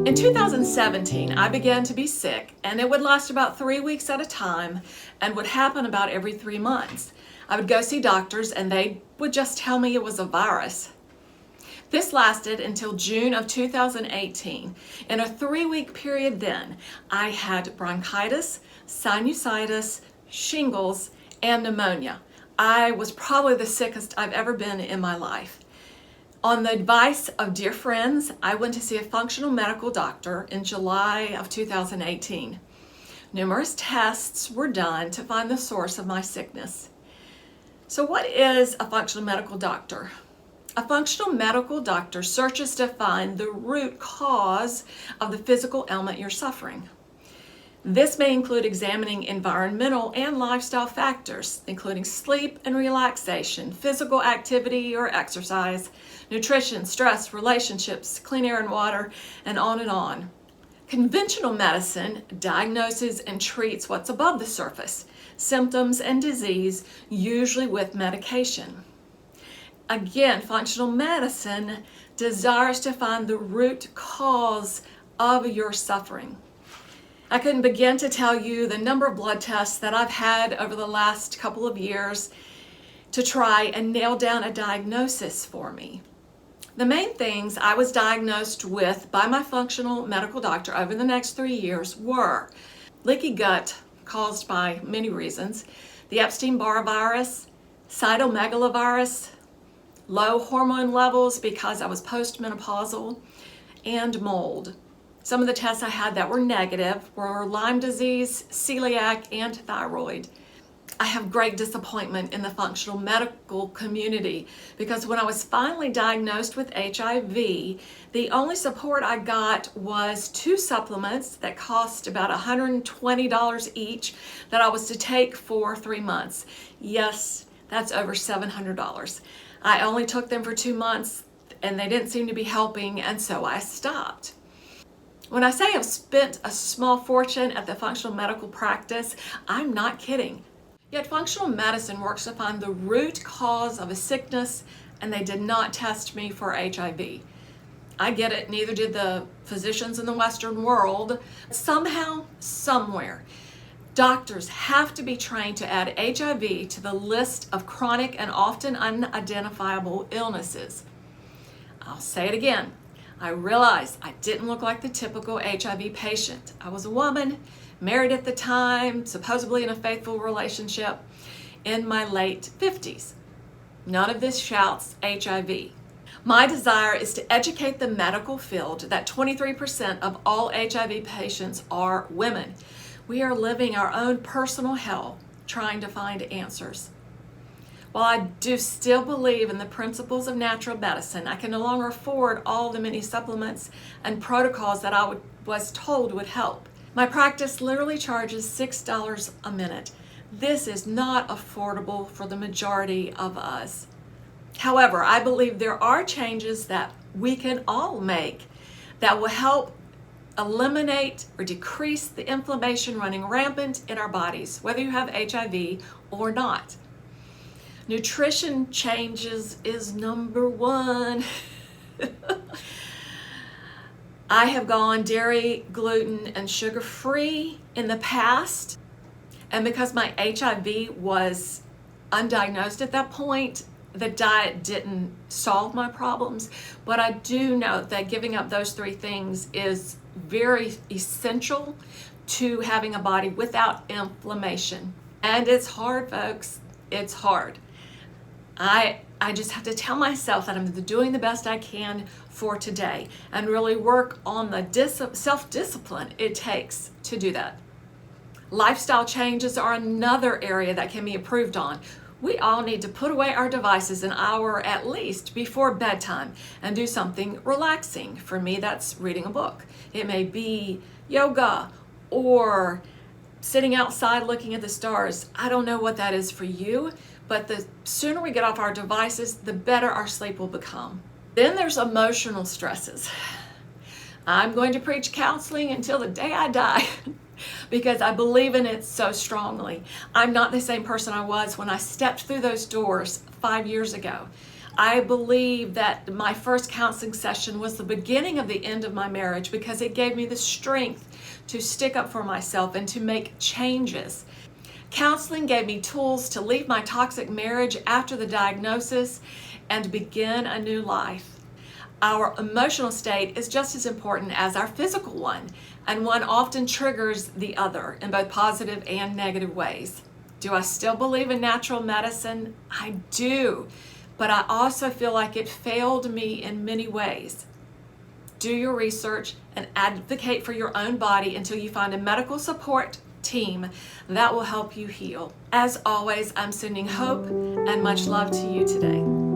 In 2017, I began to be sick, and it would last about 3 weeks at a time and would happen about every 3 months. I would go see doctors, and they would just tell me it was a virus. This lasted until June of 2018. In a 3-week period then, I had bronchitis, sinusitis, shingles, and pneumonia. I was probably the sickest I've ever been in my life. On the advice of dear friends, I went to see a functional medical doctor in July of 2018. Numerous tests were done to find the source of my sickness. So what is a functional medical doctor? A functional medical doctor searches to find the root cause of the physical ailment you're suffering. This may include examining environmental and lifestyle factors, including sleep and relaxation, physical activity or exercise, nutrition, stress, relationships, clean air and water, and on and on. Conventional medicine diagnoses and treats what's above the surface, symptoms and disease, usually with medication. Again, functional medicine desires to find the root cause of your suffering. I couldn't begin to tell you the number of blood tests that I've had over the last couple of years to try and nail down a diagnosis for me. The main things I was diagnosed with by my functional medical doctor over the next 3 years were leaky gut caused by many reasons, the Epstein-Barr virus, cytomegalovirus, low hormone levels because I was postmenopausal, and mold. Some of the tests I had that were negative were Lyme disease, celiac, and thyroid. I have great disappointment in the functional medical community because when I was finally diagnosed with HIV, the only support I got was 2 supplements that cost about $120 each that I was to take for 3 months. Yes, that's over $700. I only took them for 2 months and they didn't seem to be helping, and so I stopped. When I say I've spent a small fortune at the functional medical practice, I'm not kidding. Yet functional medicine works to find the root cause of a sickness, and they did not test me for HIV. I get it, neither did the physicians in the Western world. Somehow, somewhere, doctors have to be trained to add HIV to the list of chronic and often unidentifiable illnesses. I'll say it again. I realized I didn't look like the typical HIV patient. I was a woman, married at the time, supposedly in a faithful relationship, in my late 50s. None of this shouts HIV. My desire is to educate the medical field that 23% of all HIV patients are women. We are living our own personal hell trying to find answers. While I do still believe in the principles of natural medicine, I can no longer afford all the many supplements and protocols that I was told would help. My practice literally charges $6 a minute. This is not affordable for the majority of us. However, I believe there are changes that we can all make that will help eliminate or decrease the inflammation running rampant in our bodies, whether you have HIV or not. Nutrition changes is number one. I have gone dairy, gluten, and sugar-free in the past, and because my HIV was undiagnosed at that point, the diet didn't solve my problems, but I do know that giving up those 3 things is very essential to having a body without inflammation. And it's hard, folks. It's hard. I just have to tell myself that I'm doing the best I can for today and really work on the self-discipline it takes to do that. Lifestyle changes are another area that can be improved on. We all need to put away our devices an hour at least before bedtime and do something relaxing. For me, that's reading a book. It may be yoga or sitting outside looking at the stars. I don't know what that is for you, but the sooner we get off our devices, the better our sleep will become. Then there's emotional stresses. I'm going to preach counseling until the day I die because I believe in it so strongly. I'm not the same person I was when I stepped through those doors 5 years ago. I believe that my first counseling session was the beginning of the end of my marriage because it gave me the strength to stick up for myself and to make changes. Counseling gave me tools to leave my toxic marriage after the diagnosis and begin a new life. Our emotional state is just as important as our physical one, and one often triggers the other in both positive and negative ways. Do I still believe in natural medicine? I do, but I also feel like it failed me in many ways. Do your research and advocate for your own body until you find a medical support team that will help you heal. As always, I'm sending hope and much love to you today.